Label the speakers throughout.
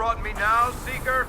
Speaker 1: brought me now, Seeker?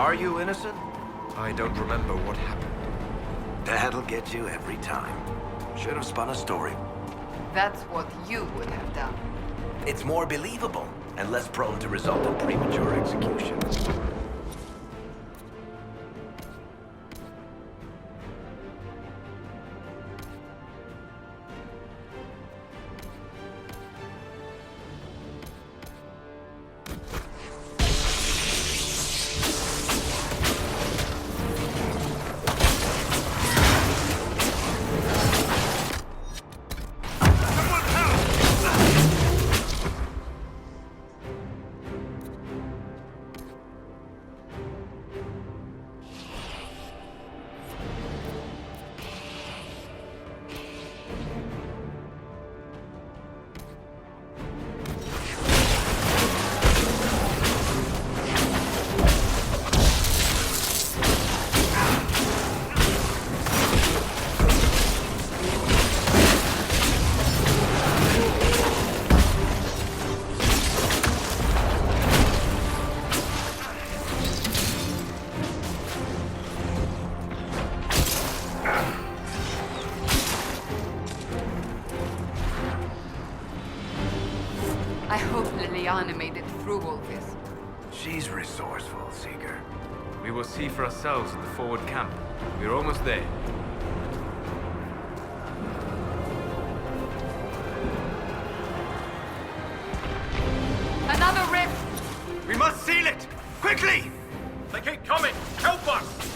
Speaker 1: Are you innocent? I don't remember what happened.
Speaker 2: That'll get you every time. Should have spun a story.
Speaker 3: That's what you would have done.
Speaker 2: It's more believable and less prone to result in premature execution.
Speaker 3: I hope Liliana made it through all this.
Speaker 2: She's resourceful, Seeker.
Speaker 1: We will see for ourselves at the forward camp. We're almost there.
Speaker 3: Another rift!
Speaker 1: We must seal it! Quickly! They keep coming! Help us!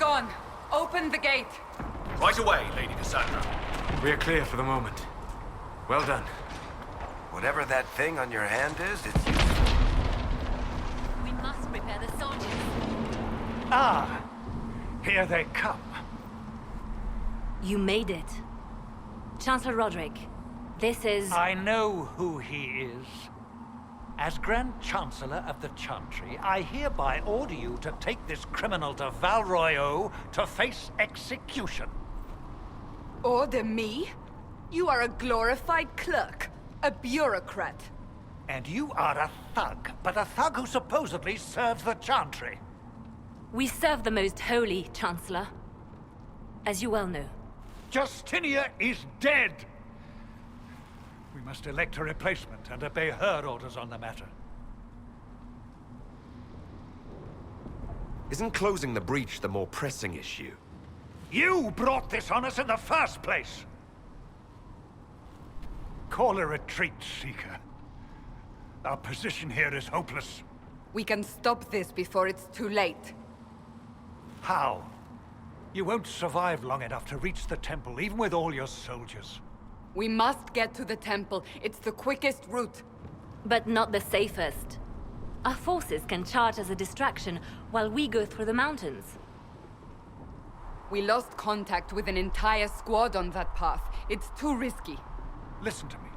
Speaker 3: on. Open the gate.
Speaker 2: Right away, Lady Cassandra.
Speaker 1: We're clear for the moment. Well done.
Speaker 2: Whatever that thing on your hand is, it's useful.
Speaker 4: We must prepare the soldiers.
Speaker 5: Ah, here they come.
Speaker 4: You made it. Chancellor Roderick, this is...
Speaker 5: I know who he is. As Grand Chancellor of the Chantry, I hereby order you to take this criminal to Val Royeaux to face execution.
Speaker 3: Order me? You are a glorified clerk. A bureaucrat.
Speaker 5: And you are a thug, but a thug who supposedly serves the Chantry.
Speaker 4: We serve the most holy, Chancellor. As you well know.
Speaker 5: Justinia is dead! We must elect a replacement and obey her orders on the matter.
Speaker 1: Isn't closing the breach the more pressing issue?
Speaker 5: You brought this on us in the first place! Call a retreat, Seeker. Our position here is hopeless.
Speaker 3: We can stop this before it's too late.
Speaker 5: How? You won't survive long enough to reach the temple, even with all your soldiers.
Speaker 3: We must get to the temple. It's the quickest route.
Speaker 4: But not the safest. Our forces can charge as a distraction while we go through the mountains.
Speaker 3: We lost contact with an entire squad on that path. It's too risky.
Speaker 5: Listen to me.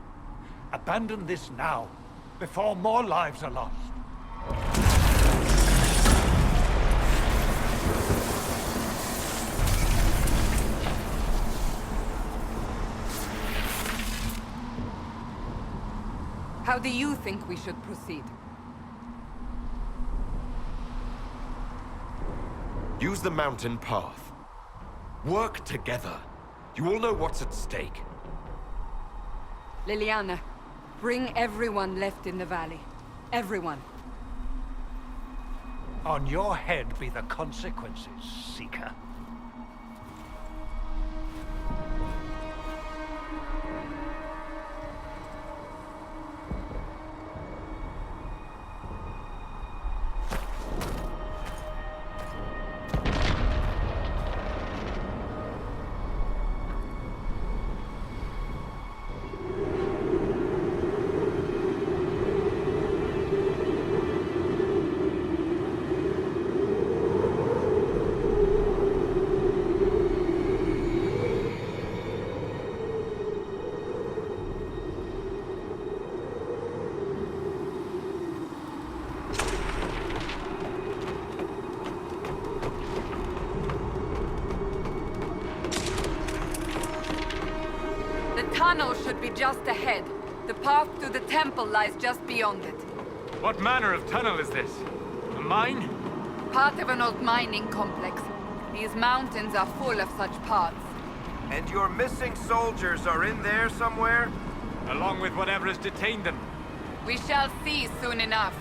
Speaker 5: Abandon this now, before more lives are lost.
Speaker 3: How do you think we should proceed?
Speaker 1: Use the mountain path. Work together. You all know what's at stake.
Speaker 3: Liliana, bring everyone left in the valley. Everyone.
Speaker 5: On your head be the consequences, Seeker.
Speaker 3: The tunnel should be just ahead. The path to the temple lies just beyond it.
Speaker 6: What manner of tunnel is this? A mine?
Speaker 3: Part of an old mining complex. These mountains are full of such paths.
Speaker 1: And your missing soldiers are in there somewhere?
Speaker 6: Along with whatever has detained them.
Speaker 3: We shall see soon enough.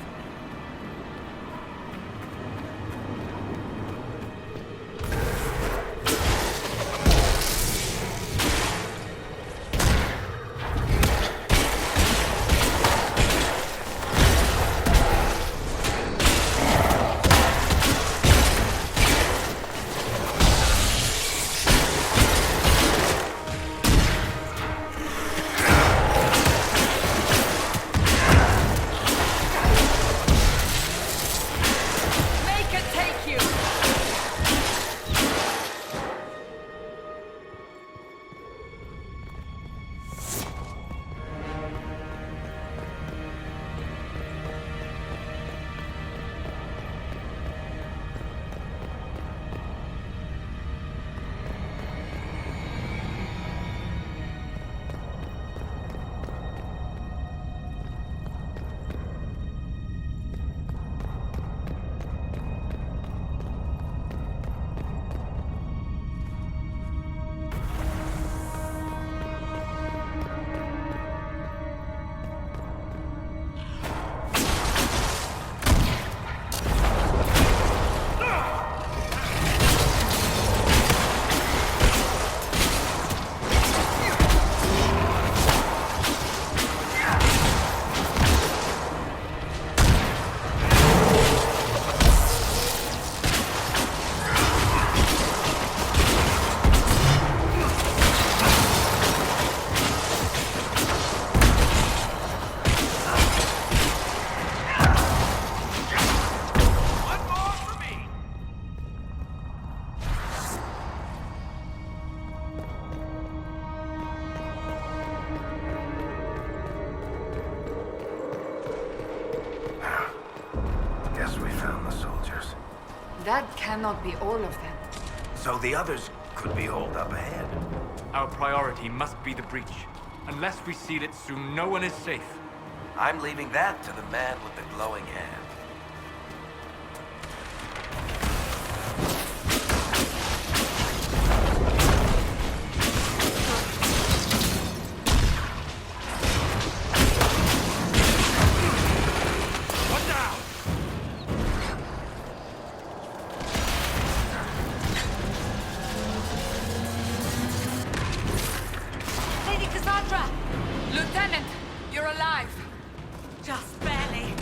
Speaker 3: That cannot be all of them.
Speaker 2: So the others could be holed up ahead.
Speaker 6: Our priority must be the breach. Unless we seal it soon, no one is safe.
Speaker 2: I'm leaving that to the man with the glowing hand.
Speaker 4: Lady Cassandra!
Speaker 3: Lieutenant, you're alive.
Speaker 4: Just barely.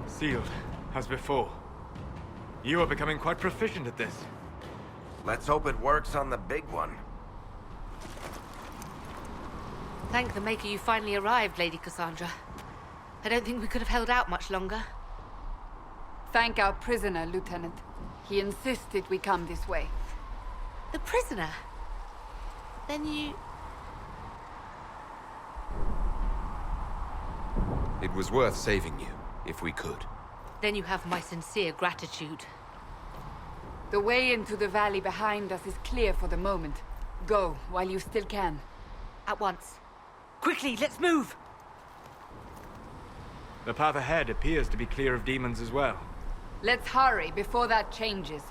Speaker 6: Sealed, as before. You are becoming quite proficient at this.
Speaker 2: Let's hope it works on the big one.
Speaker 7: Thank the Maker you finally arrived, Lady Cassandra. I don't think we could have held out much longer.
Speaker 3: Thank our prisoner, Lieutenant. He insisted we come this way.
Speaker 7: The prisoner? Then you...
Speaker 1: It was worth saving you, if we could.
Speaker 7: Then you have my sincere gratitude.
Speaker 3: The way into the valley behind us is clear for the moment. Go, while you still can.
Speaker 7: At once.
Speaker 5: Quickly, let's move!
Speaker 6: The path ahead appears to be clear of demons as well.
Speaker 3: Let's hurry before that changes.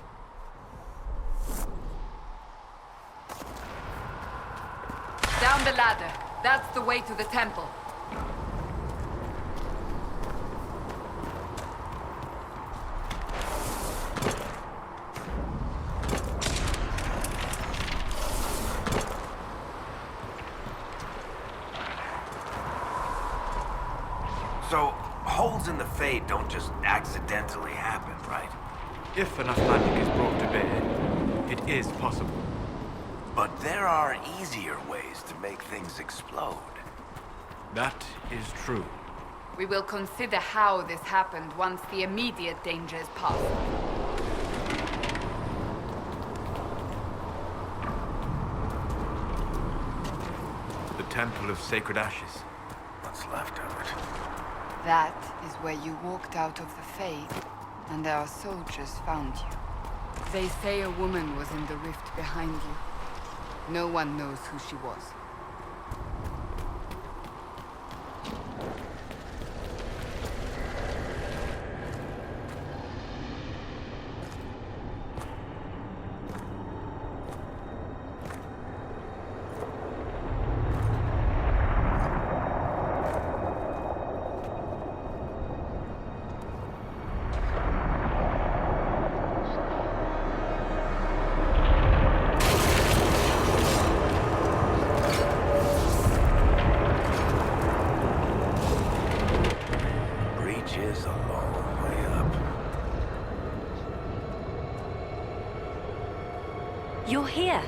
Speaker 3: Down the ladder. That's the way to the temple.
Speaker 2: So, holes in the Fade don't just accidentally happen, right?
Speaker 6: If enough magic is brought to bear, it is possible.
Speaker 2: But there are easier ways to make things explode.
Speaker 6: That is true.
Speaker 3: We will consider how this happened once the immediate danger is past.
Speaker 6: The Temple of Sacred Ashes.
Speaker 2: What's left of it?
Speaker 3: That is where you walked out of the Fade, and our soldiers found you. They say a woman was in the rift behind you. No one knows who she was.
Speaker 2: Is a long way up.
Speaker 4: You're here.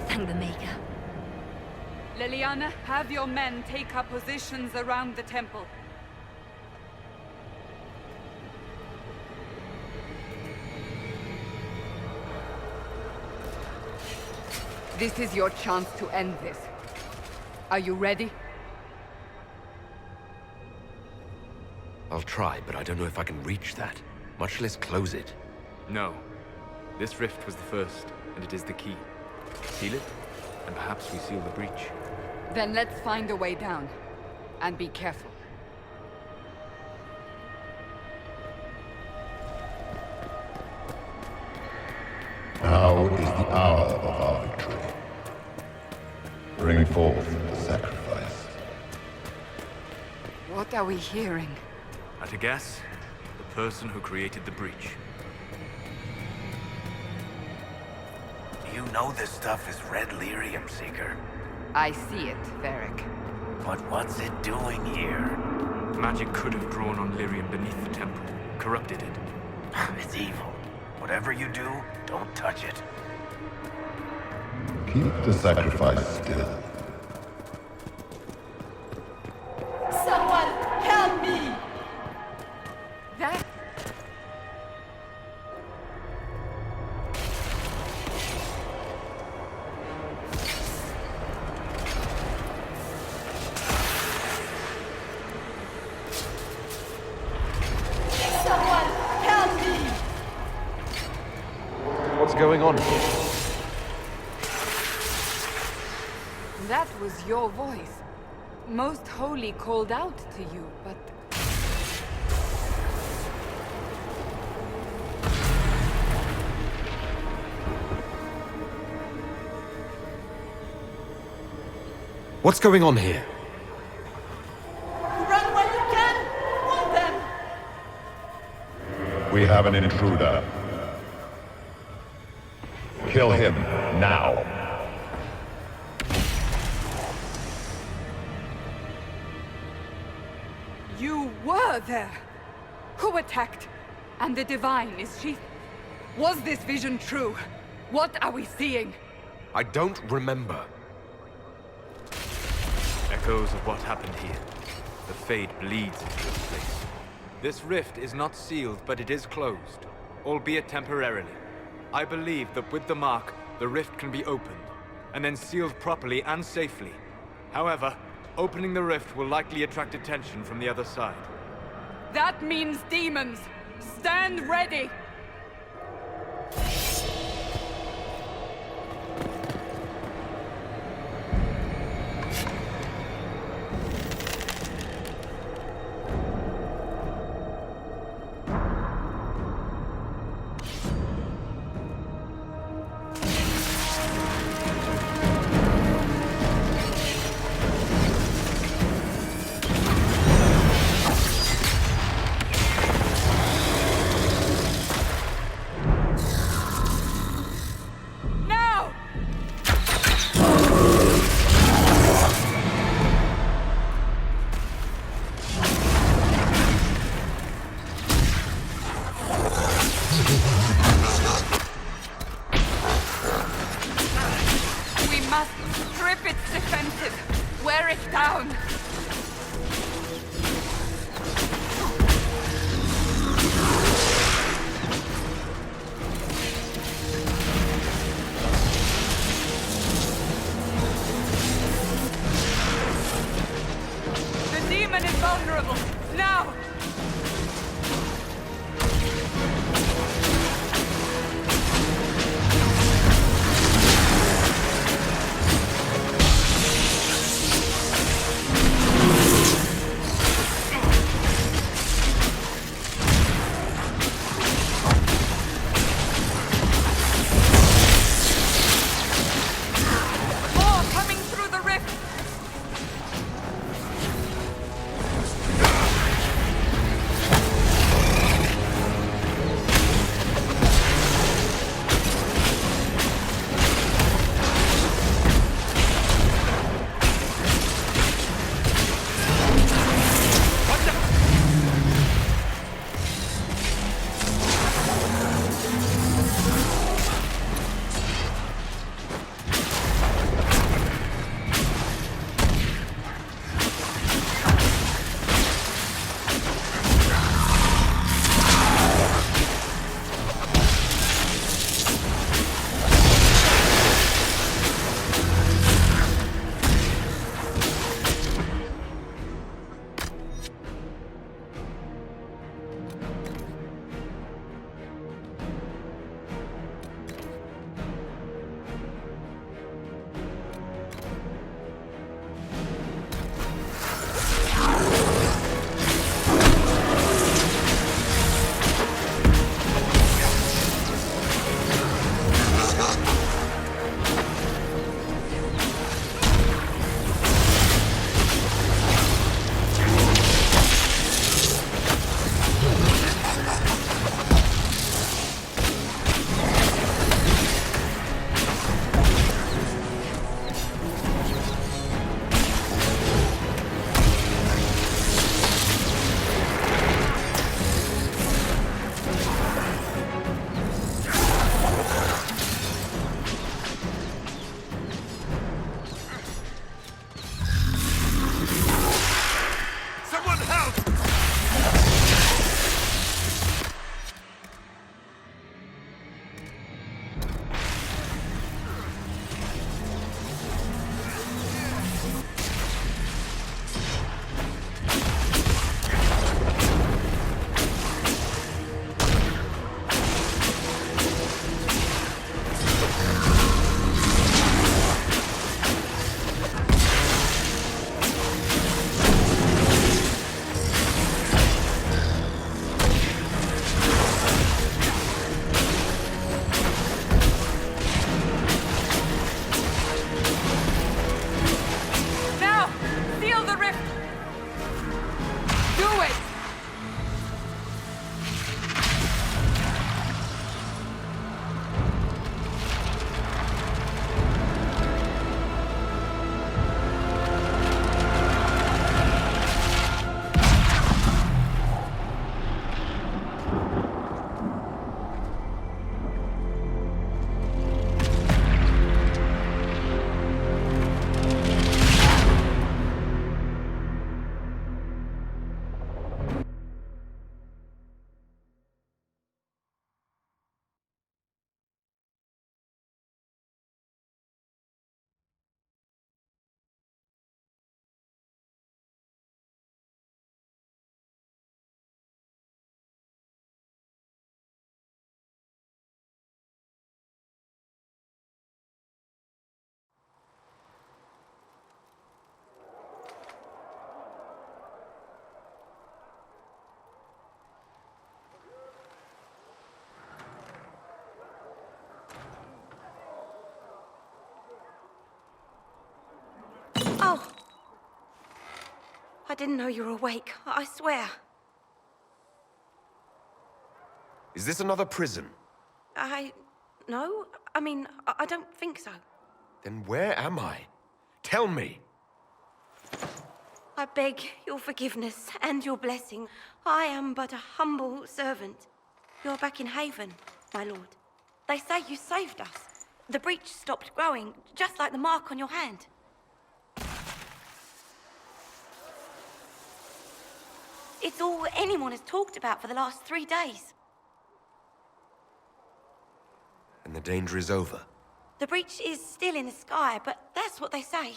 Speaker 4: Thank the Maker.
Speaker 3: Liliana, have your men take up positions around the temple. This is your chance to end this. Are you ready?
Speaker 1: I'll try, but I don't know if I can reach that, much less close it.
Speaker 6: No. This rift was the first, and it is the key. Seal it, and perhaps we seal the breach.
Speaker 3: Then let's find a way down. And be careful.
Speaker 8: Now is the hour of our victory. Bring forth the sacrifice.
Speaker 3: What are we hearing?
Speaker 6: At a guess, the person who created the breach.
Speaker 2: You know this stuff is red lyrium, Seeker.
Speaker 3: I see it, Varric.
Speaker 2: But what's it doing here?
Speaker 6: magic could have drawn on Lyrium beneath the temple, corrupted it.
Speaker 2: It's evil. Whatever you do, don't touch it.
Speaker 8: Keep the sacrifice still.
Speaker 3: Someone help me! That... Someone help me!
Speaker 9: What's going on here?
Speaker 3: That was your voice. Most Holy called out to you, but...
Speaker 1: What's going on here?
Speaker 3: Run while you can! Want them!
Speaker 8: We have an intruder. Kill him now.
Speaker 3: You were there! Who attacked? And the Divine, is she... Was this vision true? What are we seeing?
Speaker 1: I don't remember.
Speaker 6: Echoes of what happened here. The Fade bleeds into this place. This rift is not sealed, but it is closed, albeit temporarily. I believe that with the mark, the rift can be opened, and then sealed properly and safely. However, opening the rift will likely attract attention from the other side.
Speaker 3: That means demons! Stand ready! Strip its defenses! Wear it down! The demon is vulnerable! Now!
Speaker 9: didn't know you were awake, I swear.
Speaker 1: Is this another prison?
Speaker 9: No, I mean, I don't think so.
Speaker 1: Then where am I? Tell me!
Speaker 9: I beg your forgiveness and your blessing. I am but a humble servant. You're back in Haven, my lord. They say you saved us. The breach stopped growing, just like the mark on your hand. It's all anyone has talked about for the last 3 days.
Speaker 1: And the danger is over.
Speaker 9: The breach is still in the sky, but that's what they say.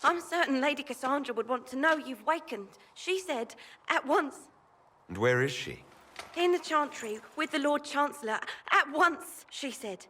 Speaker 9: I'm certain Lady Cassandra would want to know you've wakened. She said, at once.
Speaker 1: And where is she?
Speaker 9: In the Chantry, with the Lord Chancellor. At once, she said.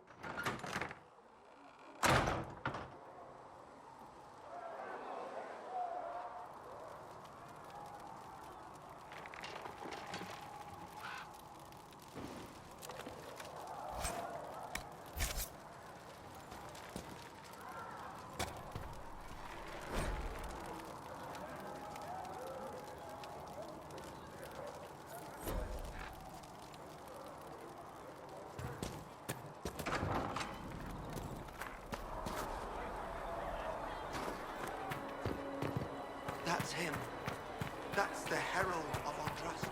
Speaker 10: That's him. That's the herald of Andraste.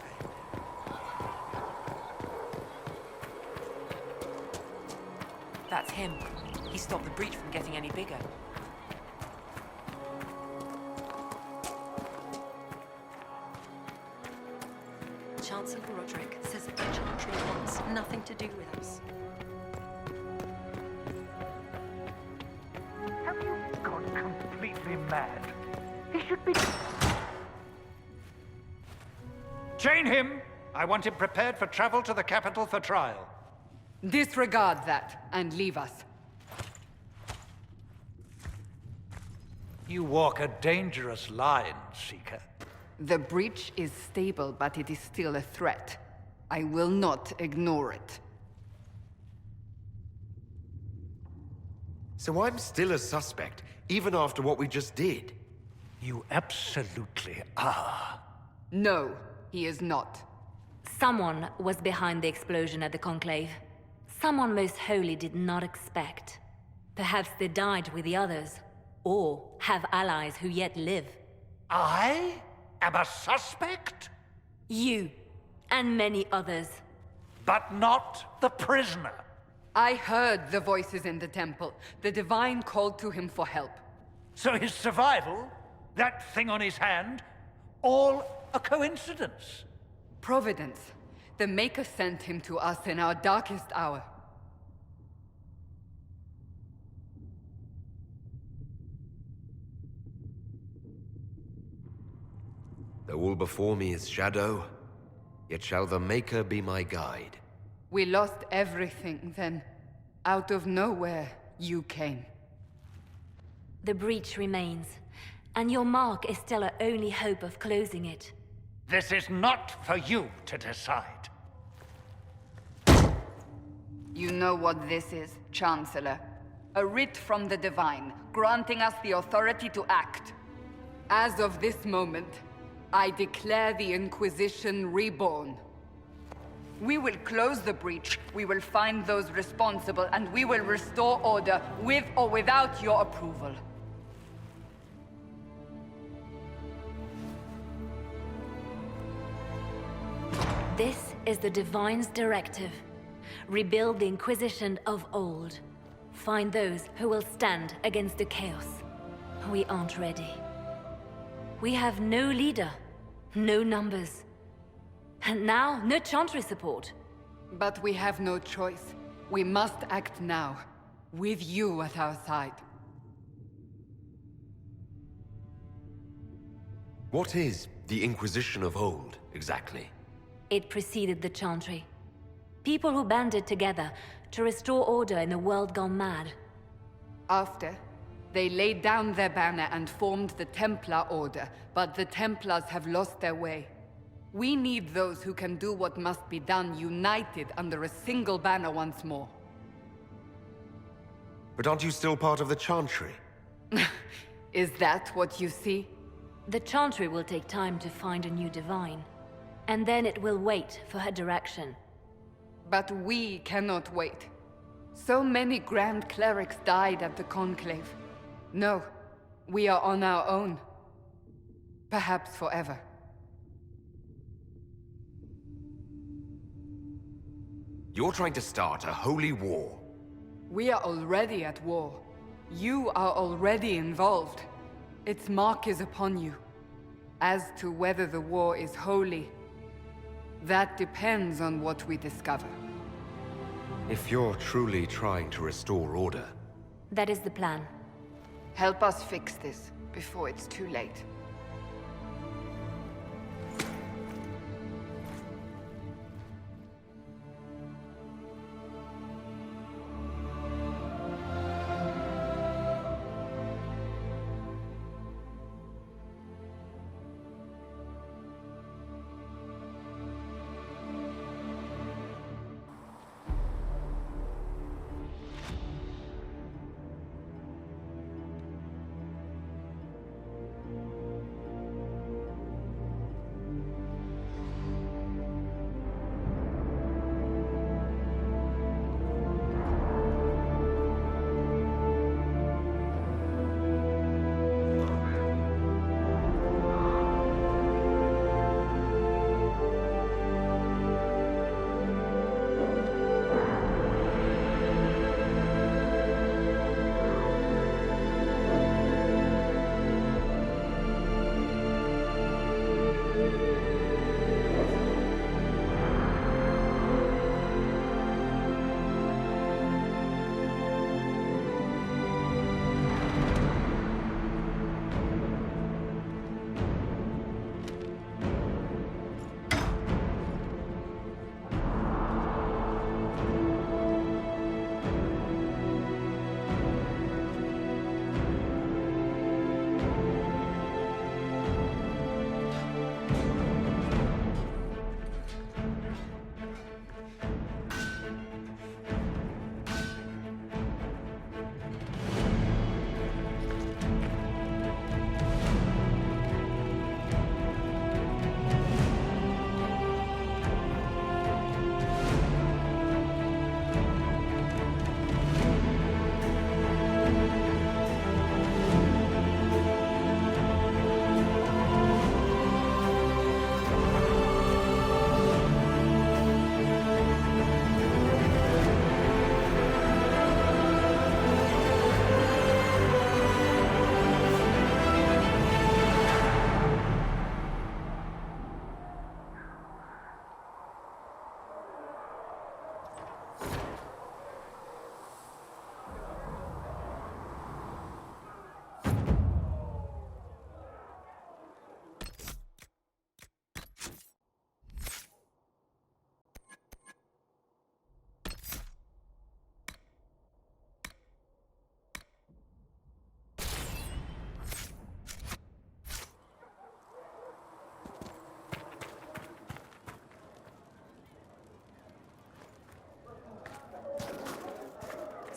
Speaker 11: That's him. He stopped the breach from getting any bigger.
Speaker 12: Chancellor Roderick says the Chantry wants nothing to do with us.
Speaker 5: Have you gone completely mad? He should be... Chain him! I want him prepared for travel to the capital for trial.
Speaker 3: Disregard that and leave us.
Speaker 5: You walk a dangerous line, Seeker.
Speaker 3: The breach is stable, but it is still a threat. I will not ignore it.
Speaker 1: So I'm still a suspect, even after what we just did?
Speaker 5: You absolutely are.
Speaker 3: No, he is not.
Speaker 4: Someone was behind the explosion at the Conclave. Someone most holy did not expect. Perhaps they died with the others, or have allies who yet live.
Speaker 5: I am a suspect?
Speaker 4: You, and many others.
Speaker 5: But not the prisoner.
Speaker 3: I heard the voices in the temple. The Divine called to him for help.
Speaker 5: So his survival, that thing on his hand, all a coincidence?
Speaker 3: Providence. The Maker sent him to us in our darkest hour.
Speaker 1: Though all before me is shadow, yet shall the Maker be my guide.
Speaker 3: We lost everything, then, out of nowhere, you came.
Speaker 4: The breach remains, and your mark is still our only hope of closing it.
Speaker 5: This is not for you to decide.
Speaker 3: You know what this is, Chancellor. A writ from the Divine, granting us the authority to act. As of this moment, I declare the Inquisition reborn. We will close the breach, we will find those responsible, and we will restore order, with or without your approval.
Speaker 4: This is the Divine's directive. Rebuild the Inquisition of old. Find those who will stand against the chaos. We aren't ready. We have no leader, no numbers. And now, no Chantry support.
Speaker 3: But we have no choice. We must act now, with you at our side.
Speaker 1: What is the Inquisition of old, exactly?
Speaker 4: It preceded the Chantry. People who banded together to restore order in a world gone mad.
Speaker 3: After, they laid down their banner and formed the Templar Order, but the Templars have lost their way. We need those who can do what must be done, united under a single banner once more.
Speaker 1: But aren't you still part of the Chantry?
Speaker 3: Is that what you see?
Speaker 4: The Chantry will take time to find a new divine, and then it will wait for her direction.
Speaker 3: But we cannot wait. So many Grand Clerics died at the Conclave. No, we are on our own. Perhaps forever.
Speaker 1: You're trying to start a holy war.
Speaker 3: We are already at war. You are already involved. Its mark is upon you. As to whether the war is holy, that depends on what we discover.
Speaker 1: If you're truly trying to restore order...
Speaker 4: That is the plan.
Speaker 3: Help us fix this before it's too late.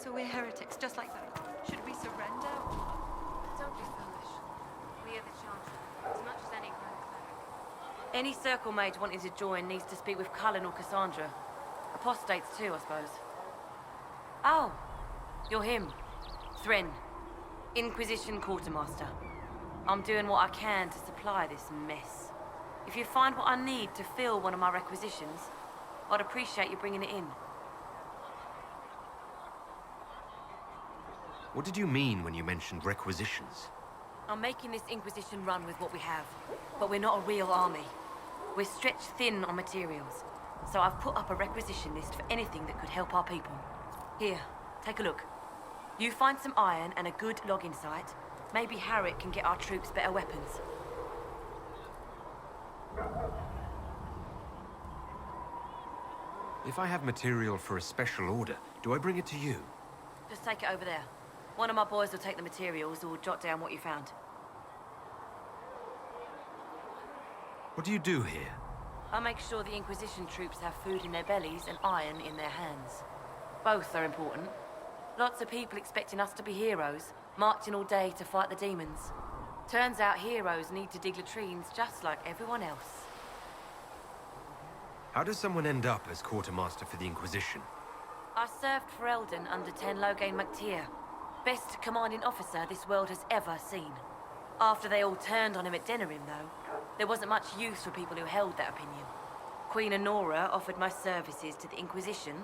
Speaker 12: So we're heretics, just like that. Should we surrender?
Speaker 7: Don't be foolish. We are the Chantry, as much as any Grand Cleric.
Speaker 13: Any circle mage wanting to join needs to speak with Cullen or Cassandra. Apostates too, I suppose. Oh, you're him. Thren, Inquisition Quartermaster. I'm doing what I can to supply this mess. If you find what I need to fill one of my requisitions, I'd appreciate you bringing it in.
Speaker 1: What did you mean when you mentioned requisitions?
Speaker 13: I'm making this Inquisition run with what we have, but we're not a real army. We're stretched thin on materials, so I've put up a requisition list for anything that could help our people. Here, take a look. You find some iron and a good login site, maybe Harriet can get our troops better weapons.
Speaker 1: If I have material for a special order, do I bring it to you?
Speaker 13: Just take it over there. One of my boys will take the materials or jot down what you found.
Speaker 1: What do you do here?
Speaker 13: I make sure the Inquisition troops have food in their bellies and iron in their hands. Both are important. Lots of people expecting us to be heroes, marching all day to fight the demons. Turns out heroes need to dig latrines just like everyone else.
Speaker 1: How does someone end up as quartermaster for the Inquisition?
Speaker 13: I served for Eldon under Ten Loghain MacTier. Best commanding officer this world has ever seen. After they all turned on him at Denerim, though, there wasn't much use for people who held that opinion. Queen Honora offered my services to the Inquisition.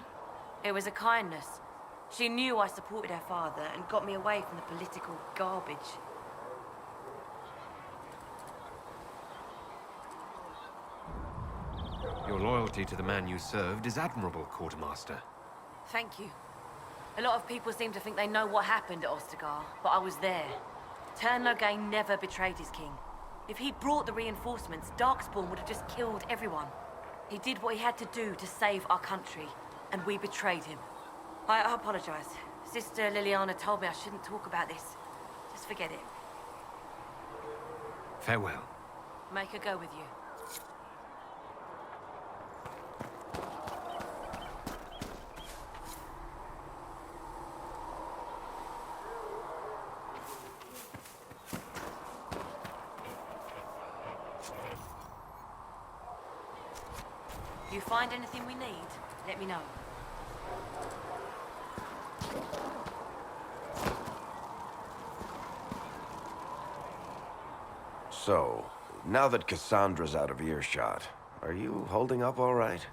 Speaker 13: It was a kindness. She knew I supported her father and got me away from the political garbage.
Speaker 1: Your loyalty to the man you served is admirable, Quartermaster.
Speaker 13: Thank you. A lot of people seem to think they know what happened at Ostagar, but I was there. Ten Loghain never betrayed his king. If he'd brought the reinforcements, Darkspawn would have just killed everyone. He did what he had to do to save our country, and we betrayed him. I apologize. Sister Liliana told me I shouldn't talk about this. Just forget it.
Speaker 1: Farewell.
Speaker 13: Make her go with you. If you find anything we need, let me know.
Speaker 14: So, now that Cassandra's out of earshot, are you holding up all right?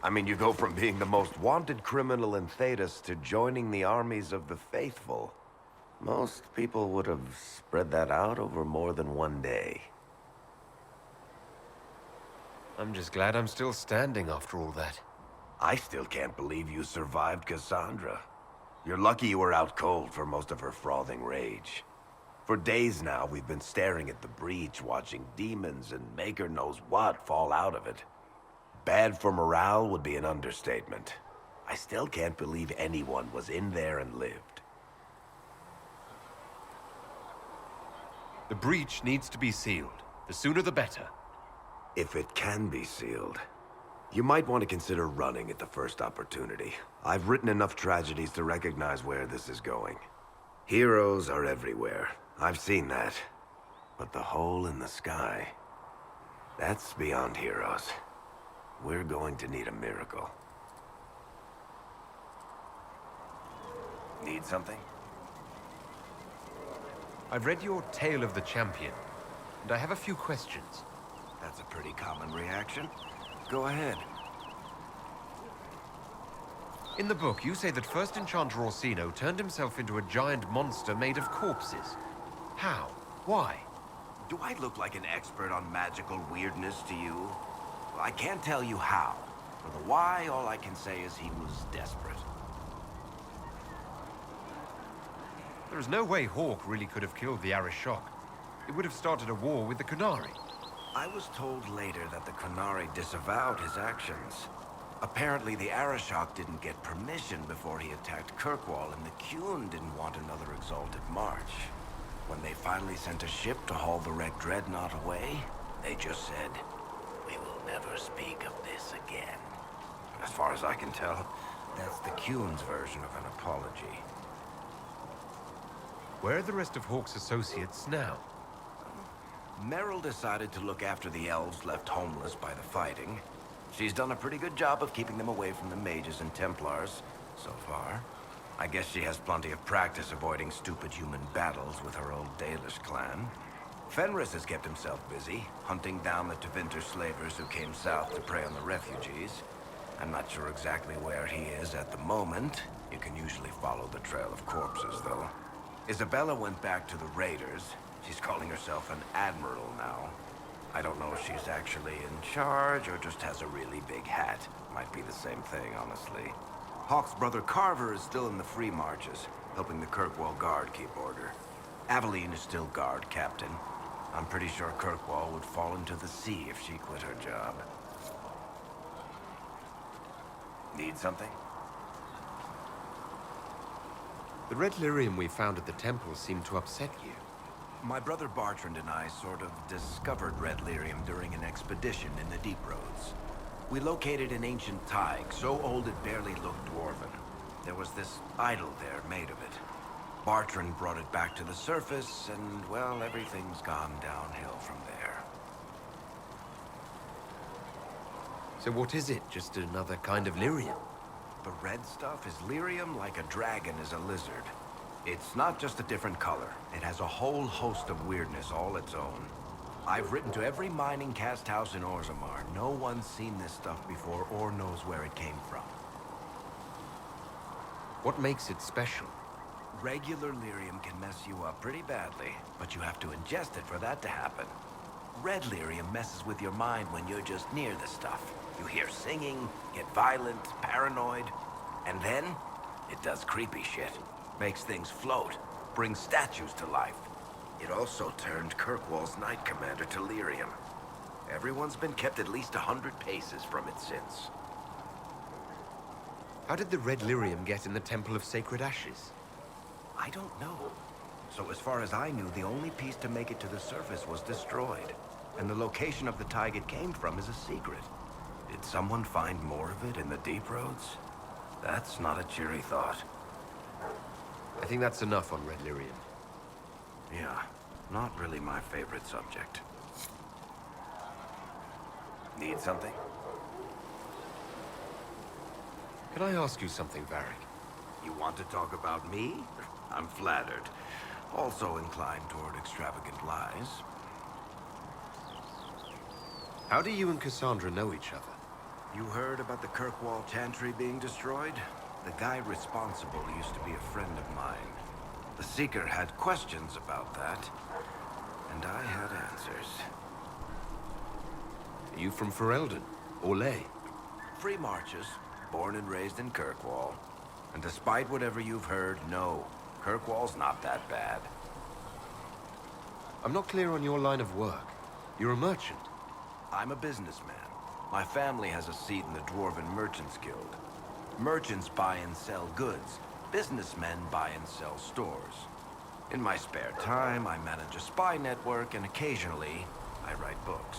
Speaker 14: I mean, you go from being the most wanted criminal in Thedas to joining the armies of the faithful. Most people would have spread that out over more than one day.
Speaker 1: I'm just glad I'm still standing after all that.
Speaker 14: I still can't believe you survived Cassandra. You're lucky you were out cold for most of her frothing rage. For days now, we've been staring at the breach, watching demons and maker knows what fall out of it. Bad for morale would be an understatement. I still can't believe anyone was in there and lived.
Speaker 1: The breach needs to be sealed. The sooner the better.
Speaker 14: If it can be sealed, you might want to consider running at the first opportunity. I've written enough tragedies to recognize where this is going. Heroes are everywhere. I've seen that. But the hole in the sky, that's beyond heroes. We're going to need a miracle. Need something?
Speaker 1: I've read your Tale of the Champion, and I have a few questions.
Speaker 14: That's a pretty common reaction. Go ahead.
Speaker 1: In the book, you say that First Enchanter Orsino turned himself into a giant monster made of corpses. How? Why?
Speaker 14: Do I look like an expert on magical weirdness to you? Well, I can't tell you how. For the why, all I can say is he was desperate.
Speaker 1: There is no way Hawk really could have killed the Arishok. It would have started a war with the Qunari.
Speaker 14: I was told later that the Qunari disavowed his actions. Apparently, the Arishok didn't get permission before he attacked Kirkwall, and the Qun didn't want another exalted march. When they finally sent a ship to haul the wrecked dreadnought away, they just said, "We will never speak of this again." As far as I can tell, that's the Qun's version of an apology.
Speaker 1: Where are the rest of Hawk's associates now?
Speaker 14: Meryl decided to look after the elves left homeless by the fighting. She's done a pretty good job of keeping them away from the mages and Templars, so far. I guess she has plenty of practice avoiding stupid human battles with her old Dalish clan. Fenris has kept himself busy, hunting down the Tevinter slavers who came south to prey on the refugees. I'm not sure exactly where he is at the moment. You can usually follow the trail of corpses, though. Isabella went back to the Raiders. She's calling herself an admiral now. I don't know if she's actually in charge or just has a really big hat. Might be the same thing, honestly. Hawk's brother Carver is still in the Free Marches, helping the Kirkwall Guard keep order. Aveline is still guard captain. I'm pretty sure Kirkwall would fall into the sea if she quit her job. Need something?
Speaker 1: The red lyrium we found at the temple seemed to upset you.
Speaker 14: My brother Bartrand and I sort of discovered red lyrium during an expedition in the Deep Roads. We located an ancient thaig, so old it barely looked dwarven. There was this idol there made of it. Bartrand brought it back to the surface, and, well, everything's gone downhill from there.
Speaker 1: So what is it? Just another kind of lyrium?
Speaker 14: The red stuff is lyrium like a dragon is a lizard. It's not just a different color. It has a whole host of weirdness all its own. I've written to every mining cast house in Orzammar. No one's seen this stuff before or knows where it came from.
Speaker 1: What makes it special?
Speaker 14: Regular lyrium can mess you up pretty badly, but you have to ingest it for that to happen. Red lyrium messes with your mind when you're just near the stuff. You hear singing, get violent, paranoid, and then it does creepy shit. Makes things float, brings statues to life. It also turned Kirkwall's Knight Commander to lyrium. Everyone's been kept at least 100 paces from it since.
Speaker 1: How did the red lyrium get in the Temple of Sacred Ashes?
Speaker 14: I don't know. So as far as I knew, the only piece to make it to the surface was destroyed. And the location of the tide it came from is a secret. Did someone find more of it in the deep roads? That's not a cheery thought.
Speaker 1: I think that's enough on red lyrium.
Speaker 14: Yeah, not really my favorite subject. Need something?
Speaker 1: Can I ask you something, Varric?
Speaker 14: You want to talk about me? I'm flattered. Also inclined toward extravagant lies.
Speaker 1: How do you and Cassandra know each other?
Speaker 14: You heard about the Kirkwall Chantry being destroyed? The guy responsible used to be a friend of mine. The Seeker had questions about that, and I had answers.
Speaker 1: Are you from Ferelden? Or Ley?
Speaker 14: Free marches, born and raised in Kirkwall. And despite whatever you've heard, no, Kirkwall's not that bad.
Speaker 1: I'm not clear on your line of work. You're a merchant.
Speaker 14: I'm a businessman. My family has a seat in the Dwarven Merchants Guild. Merchants buy and sell goods. Businessmen buy and sell stores. In my spare time, I manage a spy network, and occasionally, I write books.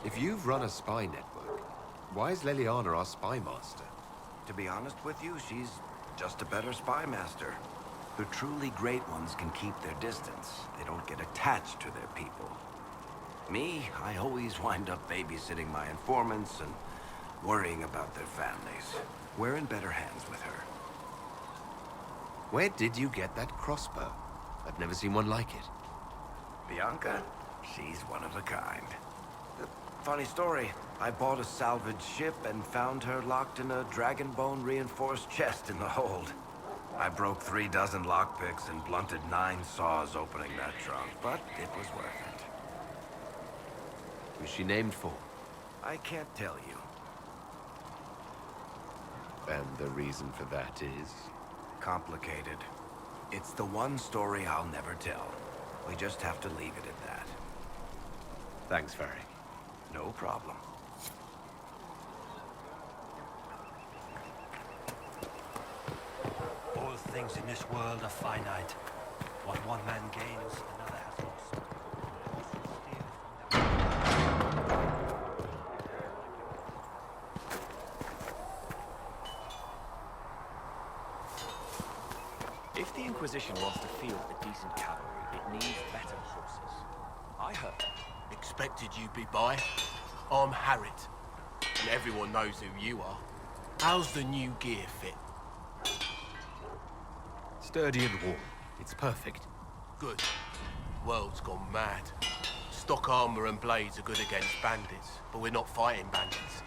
Speaker 1: If you've run a spy network, why is Leliana our spy master?
Speaker 14: To be honest with you, she's just a better spy master. The truly great ones can keep their distance. They don't get attached to their people. Me, I always wind up babysitting my informants and worrying about their families. We're in better hands with her.
Speaker 1: Where did you get that crossbow? I've never seen one like it.
Speaker 14: Bianca? She's one of a kind. Funny story. I bought a salvaged ship and found her locked in a dragonbone reinforced chest in the hold. I broke 36 lockpicks and blunted 9 saws opening that trunk, but it was worth it.
Speaker 1: Who's she named for?
Speaker 14: I can't tell you.
Speaker 1: And the reason for that is?
Speaker 14: Complicated. It's the one story I'll never tell. We just have to leave it at that.
Speaker 1: Thanks, Varric.
Speaker 14: No problem.
Speaker 15: All things in this world are finite. What one man gains, another has lost.
Speaker 16: If the Inquisition wants to field a decent cavalry, it needs better horses. I heard.
Speaker 17: Expected you'd be by. I'm Harriet, and everyone knows who you are. How's the new gear fit?
Speaker 1: Sturdy and warm. It's perfect.
Speaker 17: Good. World's gone mad. Stock armor and blades are good against bandits, but we're not fighting bandits.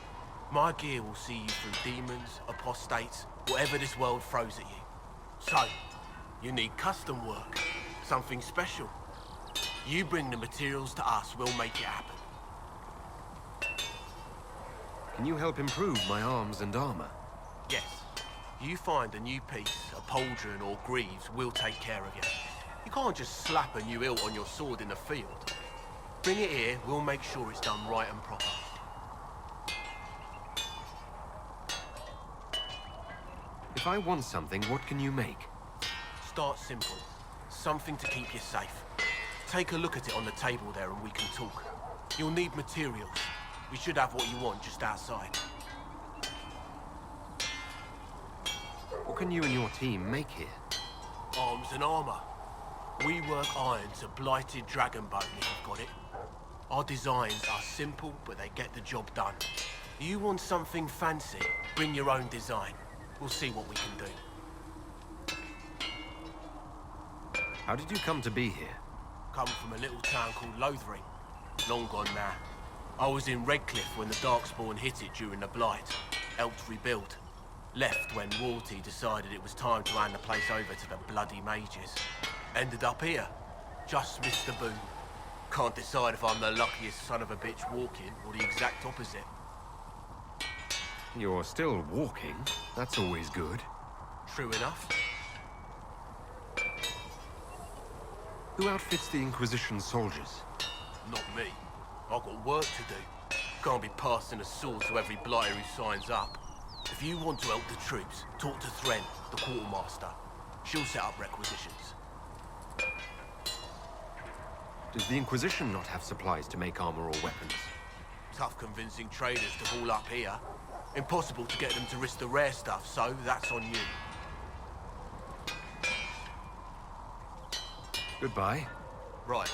Speaker 17: My gear will see you through demons, apostates, whatever this world throws at you. So, you need custom work, something special. You bring the materials to us, we'll make it happen.
Speaker 1: Can you help improve my arms and armor?
Speaker 17: Yes. You find a new piece, a pauldron or greaves, we'll take care of you. You can't just slap a new hilt on your sword in the field. Bring it here, we'll make sure it's done right and proper.
Speaker 1: If I want something, what can you make?
Speaker 17: Start simple. Something to keep you safe. Take a look at it on the table there and we can talk. You'll need materials. We should have what you want just outside.
Speaker 1: What can you and your team make here?
Speaker 17: Arms and armor. We work iron to blighted dragon bone, if you've got it. Our designs are simple, but they get the job done. You want something fancy, bring your own design. We'll see what we can do.
Speaker 1: How did you come to be here?
Speaker 17: Come from a little town called Lothering. Long gone now. I was in Redcliffe when the Darkspawn hit it during the Blight. Helped rebuild. Left when Walty decided it was time to hand the place over to the bloody mages. Ended up here. Just missed the boom. Can't decide if I'm the luckiest son of a bitch walking or the exact opposite.
Speaker 1: You're still walking. That's always good.
Speaker 17: True enough.
Speaker 1: Who outfits the Inquisition soldiers?
Speaker 17: Not me. I've got work to do. Can't be passing a sword to every blighter who signs up. If you want to help the troops, talk to Thren, the quartermaster. She'll set up requisitions.
Speaker 1: Does the Inquisition not have supplies to make armor or weapons?
Speaker 17: Tough convincing traders to haul up here. Impossible to get them to risk the rare stuff, so that's on you.
Speaker 1: Goodbye.
Speaker 17: Right.